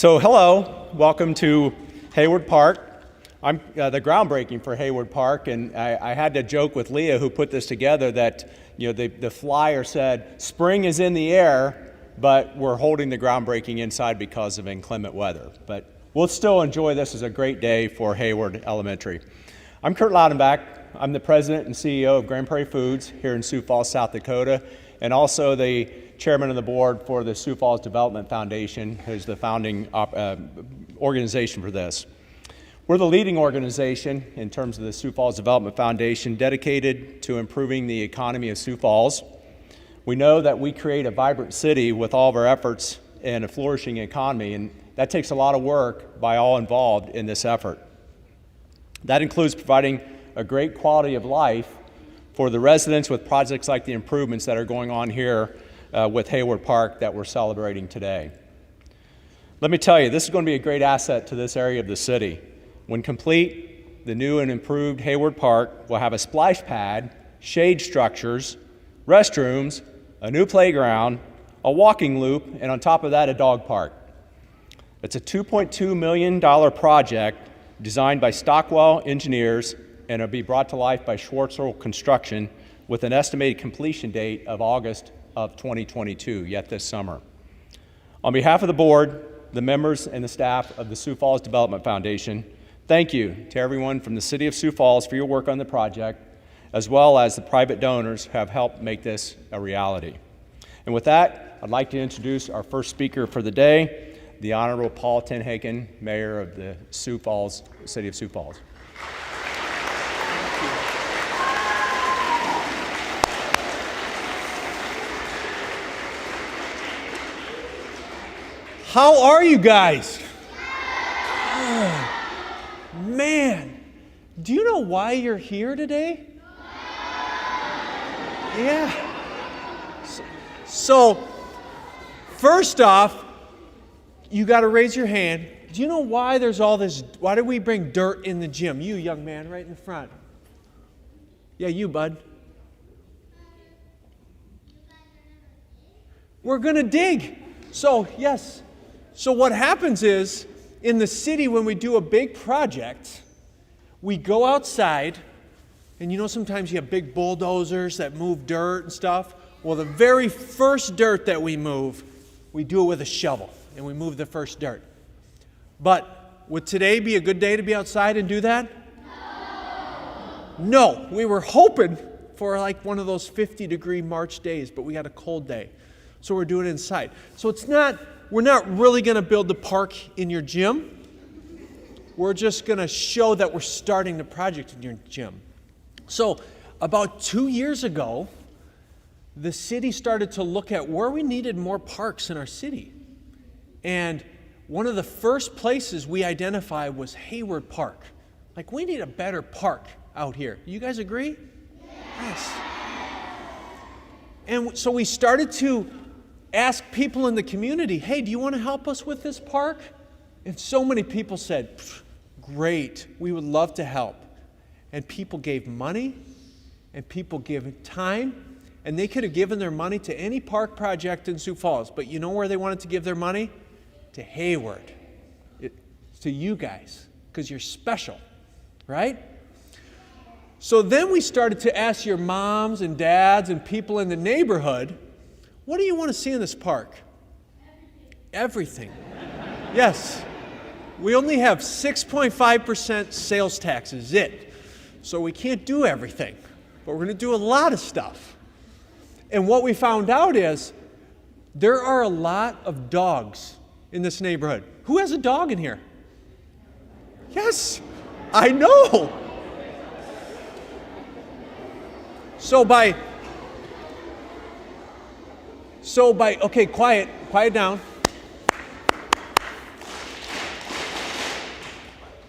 So hello, welcome to Hayward Park. I'm the groundbreaking for Hayward Park, and I had to joke with Leah, who put this together, that the flyer said spring is in the air, but we're holding the groundbreaking inside because of inclement weather. But we'll still enjoy this as a great day for Hayward Elementary. I'm Kurt Loudenbach. I'm the president and CEO of Grand Prairie Foods here in Sioux Falls, South Dakota, and also the chairman of the board for the Sioux Falls Development Foundation, who's the founding organization for this. We're the leading organization in terms of the Sioux Falls Development Foundation, dedicated to improving the economy of Sioux Falls. We know that we create a vibrant city with all of our efforts in a flourishing economy, and that takes a lot of work by all involved in this effort. That includes providing a great quality of life for the residents with projects like the improvements that are going on here with Hayward Park that we're celebrating today. Let me tell you, this is going to be a great asset to this area of the city. When complete, the new and improved Hayward Park will have a splash pad, shade structures, restrooms, a new playground, a walking loop, and on top of that, a dog park. It's a $2.2 million project designed by Stockwell Engineers, and it'll be brought to life by Schwartzel Construction with an estimated completion date of August of 2022, yet this summer. On behalf of the board, the members, and the staff of the Sioux Falls Development Foundation, thank you to everyone from the City of Sioux Falls for your work on the project, as well as the private donors who have helped make this a reality. And with that, I'd like to introduce our first speaker for the day, the Honorable Paul Tenhegen, Mayor of the Sioux Falls, City of Sioux Falls. How are you guys? Oh, man, do you know why you're here today? Yeah. So first off, you got to raise your hand. Do you know why there's all this? Why did we bring dirt in the gym? You, young man, right in the front. Yeah, you, bud. We're going to dig. So, yes. So what happens is, in the city, when we do a big project, we go outside, and sometimes you have big bulldozers that move dirt and stuff. Well, the very first dirt that we move, we do it with a shovel, and we move the first dirt. But would today be a good day to be outside and do that? No. We were hoping for like one of those 50-degree March days, but we got a cold day. So we're doing it inside. So we're not really going to build the park in your gym. We're just going to show that we're starting the project in your gym. So about 2 years ago, the city started to look at where we needed more parks in our city. And one of the first places we identified was Hayward Park. Like, we need a better park out here. You guys agree? Yes. And so we started to ask people in the community, hey, do you want to help us with this park? And so many people said, great, we would love to help. And people gave money, and people gave time, and they could have given their money to any park project in Sioux Falls. But you know where they wanted to give their money? To Hayward. To you guys, because you're special, right? So then we started to ask your moms and dads and people in the neighborhood, what do you want to see in this park? Everything. Yes. We only have 6.5% sales tax is it. So we can't do everything. But we're going to do a lot of stuff. And what we found out is there are a lot of dogs in this neighborhood. Who has a dog in here? Yes. I know. Okay, quiet down.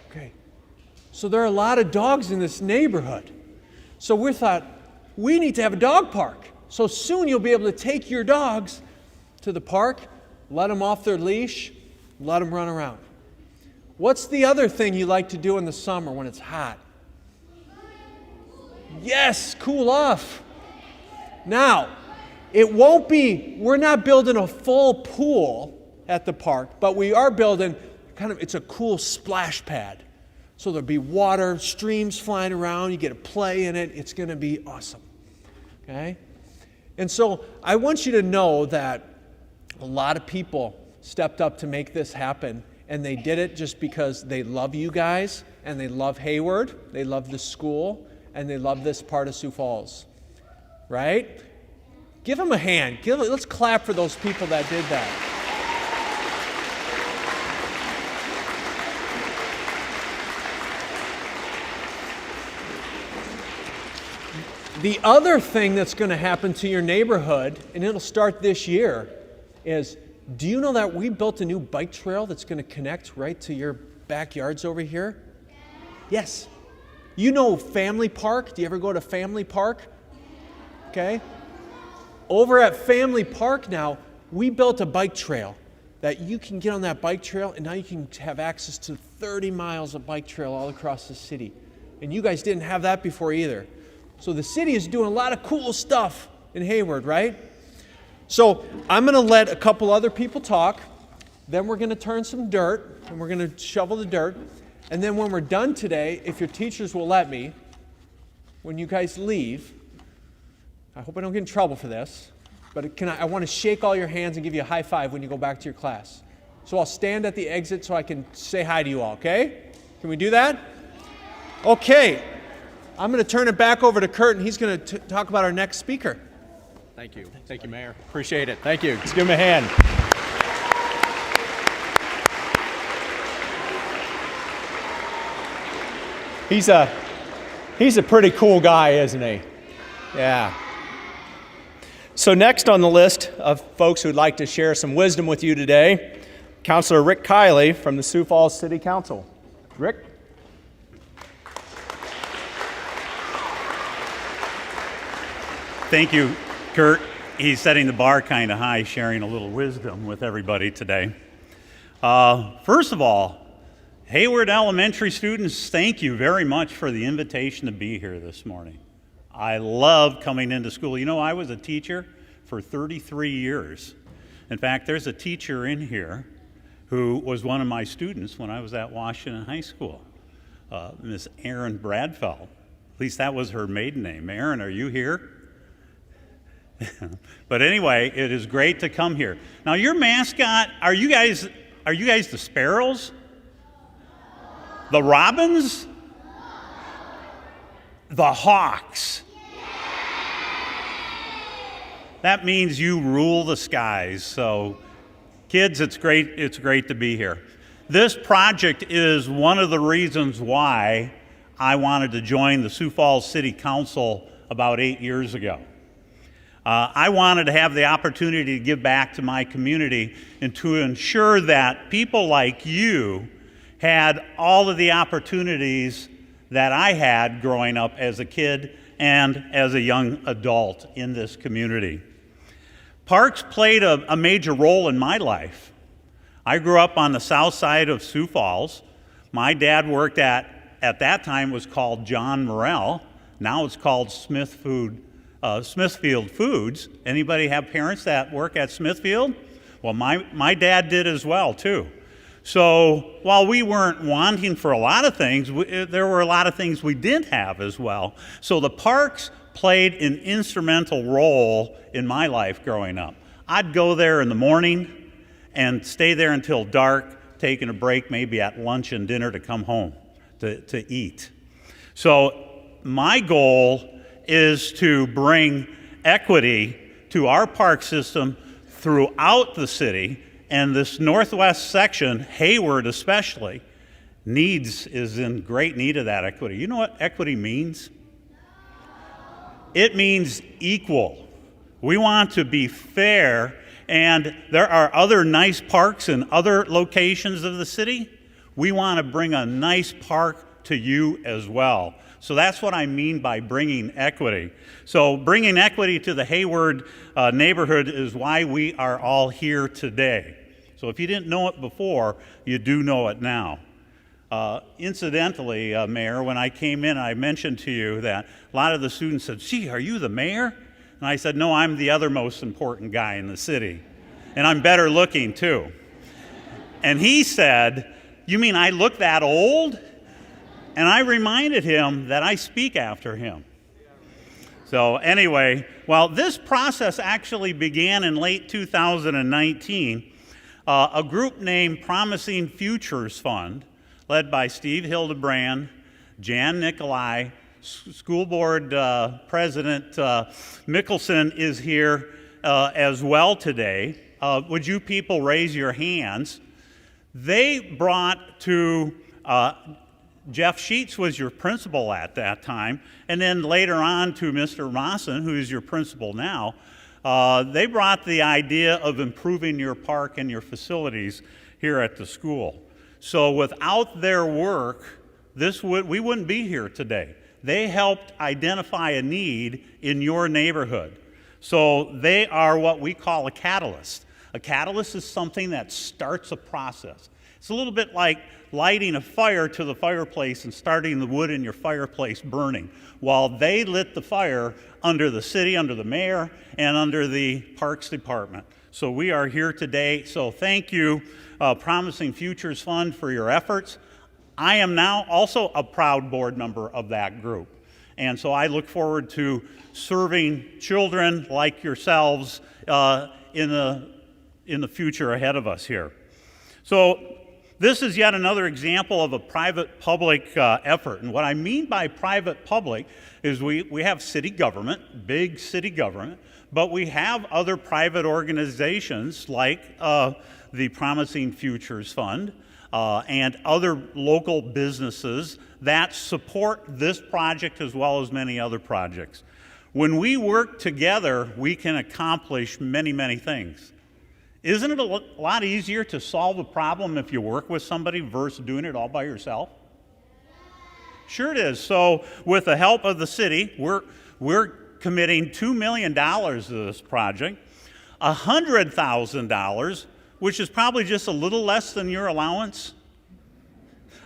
Okay. So there are a lot of dogs in this neighborhood. So we thought, we need to have a dog park. So soon you'll be able to take your dogs to the park, let them off their leash, let them run around. What's the other thing you like to do in the summer when it's hot? Yes, cool off. Now, we're not building a full pool at the park, but we are building it's a cool splash pad. So there'll be water, streams flying around, you get to play in it, it's going to be awesome. Okay? And so I want you to know that a lot of people stepped up to make this happen, and they did it just because they love you guys, and they love Hayward, they love the school, and they love this part of Sioux Falls. Right? Give them a hand. Let's clap for those people that did that. The other thing that's going to happen to your neighborhood, and it'll start this year, is do you know that we built a new bike trail that's going to connect right to your backyards over here? Yes. You know Family Park? Do you ever go to Family Park? Okay. Over at Family Park now, we built a bike trail that you can get on that bike trail, and now you can have access to 30 miles of bike trail all across the city. And you guys didn't have that before either. So the city is doing a lot of cool stuff in Hayward, right? So I'm going to let a couple other people talk. Then we're going to turn some dirt, and we're going to shovel the dirt. And then when we're done today, if your teachers will let me, when you guys leave, I hope I don't get in trouble for this, but I want to shake all your hands and give you a high five when you go back to your class. So I'll stand at the exit so I can say hi to you all, okay? Can we do that? Okay. I'm going to turn it back over to Kurt, and he's going to talk about our next speaker. Thank you. Thank you, Mayor. Appreciate it. Thank you. Let's give him a hand. He's a pretty cool guy, isn't he? Yeah. So next on the list of folks who'd like to share some wisdom with you today, Councilor Rick Kiley from the Sioux Falls City Council. Rick? Thank you, Kurt. He's setting the bar kind of high, sharing a little wisdom with everybody today. First of all, Hayward Elementary students, thank you very much for the invitation to be here this morning. I love coming into school. You know, I was a teacher for 33 years. In fact, there's a teacher in here who was one of my students when I was at Washington High School, Miss Erin Bradfeld. At least that was her maiden name. Erin, are you here? But anyway, it is great to come here. Now, your mascot, are you guys the sparrows? The robins? The hawks. That means you rule the skies. So, kids, it's great to be here. This project is one of the reasons why I wanted to join the Sioux Falls City Council about 8 years ago. I wanted to have the opportunity to give back to my community and to ensure that people like you had all of the opportunities that I had growing up as a kid and as a young adult in this community. Parks played a major role in my life. I grew up on the south side of Sioux Falls. My dad worked at that time was called John Morrell. Now it's called Smithfield Foods. Anybody have parents that work at Smithfield? Well, my dad did as well, too. So while we weren't wanting for a lot of things, there were a lot of things we did have as well. So the parks played an instrumental role in my life growing up. I'd go there in the morning and stay there until dark, taking a break maybe at lunch and dinner to come home to eat. So my goal is to bring equity to our park system throughout the city, and this northwest section, Hayward especially, is in great need of that equity. You know what equity means? It means equal. We want to be fair, and there are other nice parks in other locations of the city. We want to bring a nice park to you as well. So that's what I mean by bringing equity. So bringing equity to the Hayward neighborhood is why we are all here today. So if you didn't know it before, you do know it now. Incidentally, Mayor, when I came in, I mentioned to you that a lot of the students said, "Gee, are you the mayor?" And I said, "No, I'm the other most important guy in the city. And I'm better looking, too." And he said, "You mean I look that old?" And I reminded him that I speak after him. So anyway, well, this process actually began in late 2019. A group named Promising Futures Fund, led by Steve Hildebrand, Jan Nicolai, School Board President Mickelson is here as well today. Would you people raise your hands? They brought to Jeff Sheets was your principal at that time, and then later on to Mr. Mawson, who is your principal now. They brought the idea of improving your park and your facilities here at the school. So without their work, we wouldn't be here today. They helped identify a need in your neighborhood. So they are what we call a catalyst. A catalyst is something that starts a process. It's a little bit like lighting a fire to the fireplace and starting the wood in your fireplace burning, while they lit the fire under the city, under the mayor, and under the Parks Department. So we are here today. So thank you, Promising Futures Fund, for your efforts. I am now also a proud board member of that group. And so I look forward to serving children like yourselves in the future ahead of us here. So this is yet another example of a private-public effort. And what I mean by private-public is we have city government, big city government, but we have other private organizations like the Promising Futures Fund and other local businesses that support this project as well as many other projects. When we work together, we can accomplish many, many things. Isn't it a lot easier to solve a problem if you work with somebody versus doing it all by yourself? Sure it is. So with the help of the city, we're committing $2 million to this project, $100,000, which is probably just a little less than your allowance.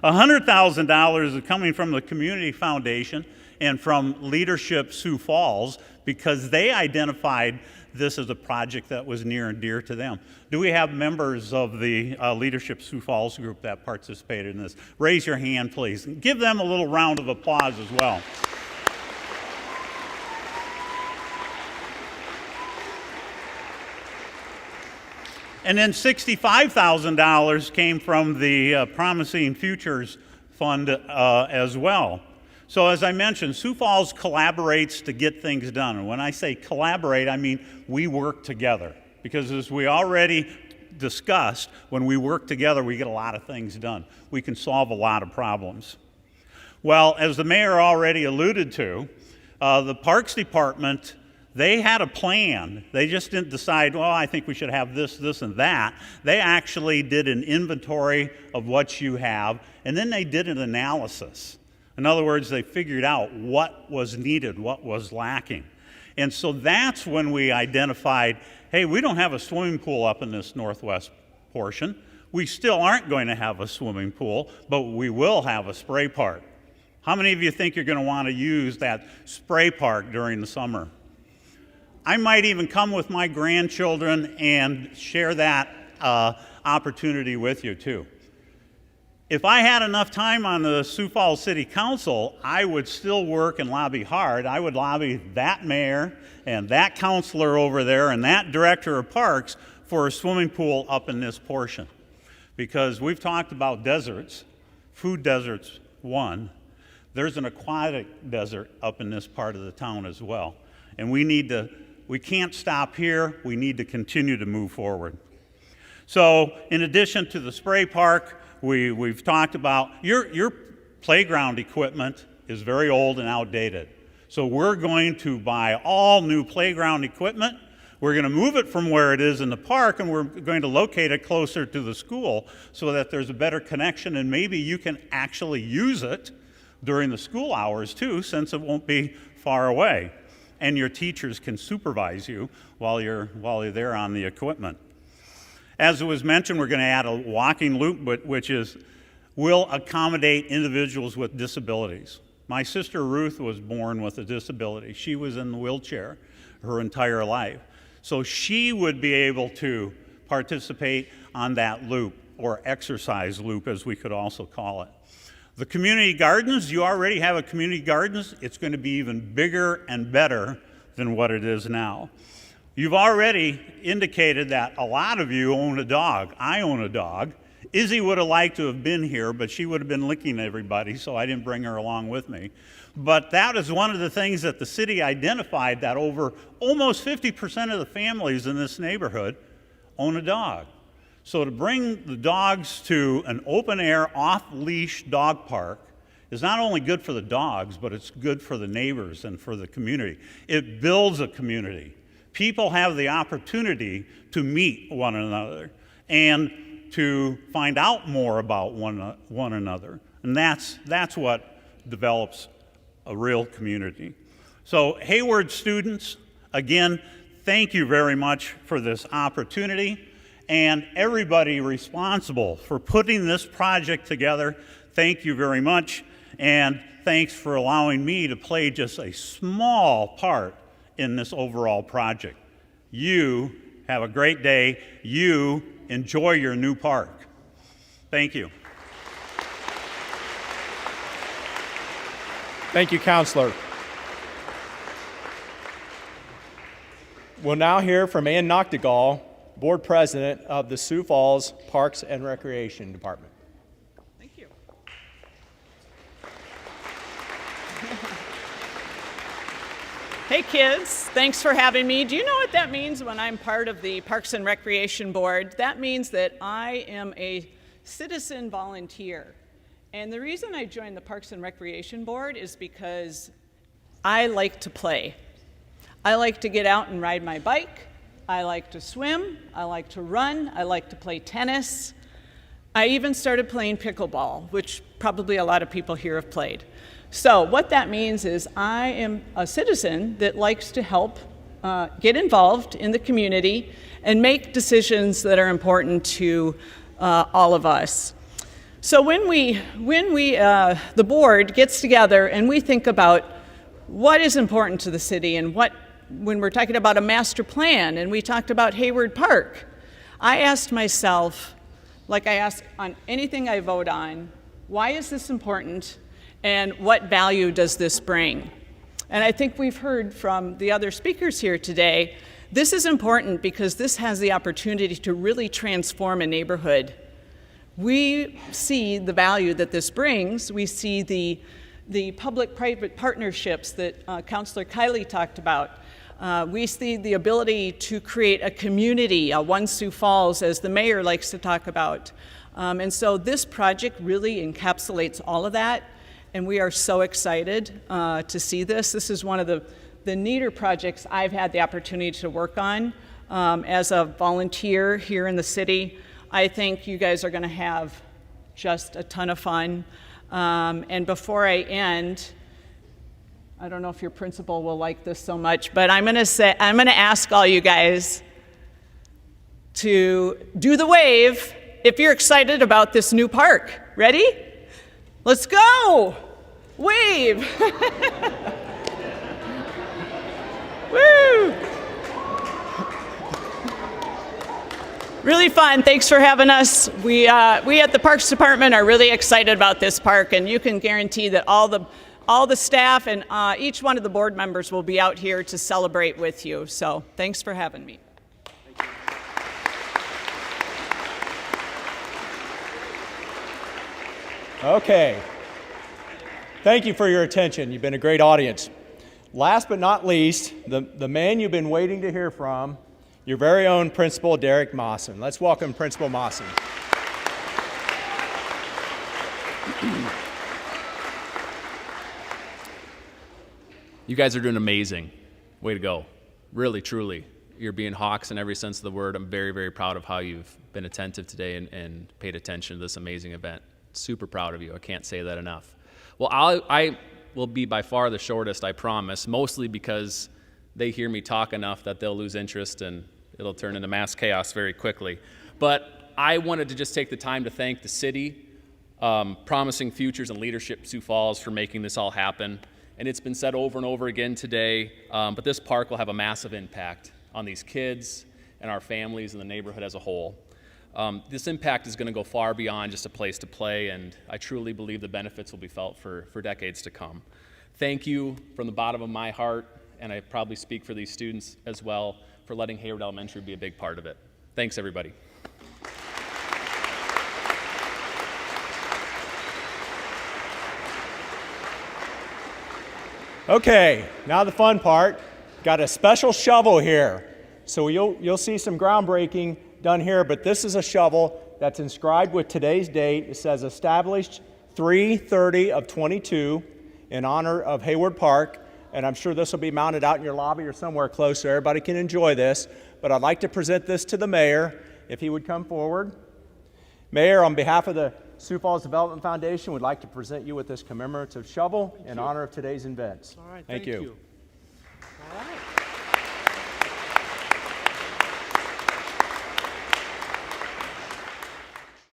$100,000 is coming from the Community Foundation and from Leadership Sioux Falls because they identified this is a project that was near and dear to them. Do we have members of the Leadership Sioux Falls group that participated in this? Raise your hand, please. Give them a little round of applause as well. And then $65,000 came from the Promising Futures Fund as well. So as I mentioned, Sioux Falls collaborates to get things done. And when I say collaborate, I mean we work together. Because as we already discussed, when we work together, we get a lot of things done. We can solve a lot of problems. Well, as the mayor already alluded to, the Parks Department, they had a plan. They just didn't decide, well, I think we should have this, this, and that. They actually did an inventory of what you have, and then they did an analysis. In other words, they figured out what was needed, what was lacking. And so that's when we identified, hey, we don't have a swimming pool up in this northwest portion. We still aren't going to have a swimming pool, but we will have a spray park. How many of you think you're going to want to use that spray park during the summer? I might even come with my grandchildren and share that opportunity with you too. If I had enough time on the Sioux Falls City Council, I would still work and lobby hard. I would lobby that mayor and that councilor over there and that director of parks for a swimming pool up in this portion. Because we've talked about deserts, food deserts, one. There's an aquatic desert up in this part of the town as well. And we can't stop here. We need to continue to move forward. So in addition to the spray park, we've talked about your playground equipment is very old and outdated. So we're going to buy all new playground equipment. We're going to move it from where it is in the park, and we're going to locate it closer to the school so that there's a better connection, and maybe you can actually use it during the school hours too, since it won't be far away. And your teachers can supervise you while you're there on the equipment. As it was mentioned, we're going to add a walking loop, which will accommodate individuals with disabilities. My sister Ruth was born with a disability. She was in the wheelchair her entire life. So she would be able to participate on that loop. or exercise loop, as we could also call it. The community gardens, you already have a community gardens. It's going to be even bigger and better than what it is now. You've already indicated that a lot of you own a dog. I own a dog. Izzy would have liked to have been here, but she would have been licking everybody, so I didn't bring her along with me. But that is one of the things that the city identified, that over almost 50% of the families in this neighborhood own a dog. So to bring the dogs to an open-air, off-leash dog park is not only good for the dogs, but it's good for the neighbors and for the community. It builds a community. People have the opportunity to meet one another and to find out more about one another. And that's what develops a real community. So Hayward students, again, thank you very much for this opportunity. And everybody responsible for putting this project together, thank you very much. And thanks for allowing me to play just a small part in this overall project. You have a great day. You enjoy your new park. Thank you. Thank you, Counselor. We'll now hear from Ann Noctigall, Board President of the Sioux Falls Parks and Recreation Department. Thank you. Hey kids, thanks for having me. Do you know what that means when I'm part of the Parks and Recreation Board? That means that I am a citizen volunteer. And the reason I joined the Parks and Recreation Board is because I like to play. I like to get out and ride my bike. I like to swim. I like to run. I like to play tennis. I even started playing pickleball, which probably a lot of people here have played. So what that means is I am a citizen that likes to help get involved in the community and make decisions that are important to all of us. So when the board gets together and we think about what is important to the city and when we're talking about a master plan and we talked about Hayward Park, I asked myself, like I ask on anything I vote on, why is this important and what value does this bring? And I think we've heard from the other speakers here today, this is important because this has the opportunity to really transform a neighborhood. We see the value that this brings. We see the public-private partnerships that Councilor Kiley talked about. We see the ability to create a community, a One Sioux Falls, as the mayor likes to talk about. And so this project really encapsulates all of that, and we are so excited to see this. This is one of the neater projects I've had the opportunity to work on as a volunteer here in the city. I think you guys are going to have just a ton of fun. And before I end, I don't know if your principal will like this so much, but I'm going to ask all you guys to do the wave if you're excited about this new park. Ready? Let's go! Wave! Woo! Really fun. Thanks for having us. We at the Parks Department are really excited about this park, and you can guarantee that all the staff and each one of the board members will be out here to celebrate with you. So thanks for having me. Okay. Thank you for your attention. You've been a great audience. Last but not least, the man you've been waiting to hear from, your very own Principal Derek Mawson. Let's welcome Principal Mawson. You guys are doing amazing. Way to go. Really, truly. You're being hawks in every sense of the word. I'm very, very proud of how you've been attentive today and paid attention to this amazing event. Super proud of you. I can't say that enough. Well, I will be by far the shortest, I promise, mostly because they hear me talk enough that they'll lose interest and it'll turn into mass chaos very quickly. But I wanted to just take the time to thank the city, Promising Futures and Leadership Sioux Falls for making this all happen. And it's been said over and over again today, but this park will have a massive impact on these kids and our families and the neighborhood as a whole. This impact is going to go far beyond just a place to play, and I truly believe the benefits will be felt for decades to come. Thank you from the bottom of my heart, and I probably speak for these students as well, for letting Hayward Elementary be a big part of it. Thanks, everybody. Okay, now the fun part. Got a special shovel here. So you'll see some groundbreaking done here, but this is a shovel that's inscribed with today's date. It says established 3/30 of 22 in honor of Hayward Park, and I'm sure this will be mounted out in your lobby or somewhere close so everybody can enjoy this. But I'd like to present this to the mayor, if he would come forward. Mayor, on behalf of the Sioux Falls Development Foundation, would like to present you with this commemorative shovel in honor of today's events. All right, Thank you.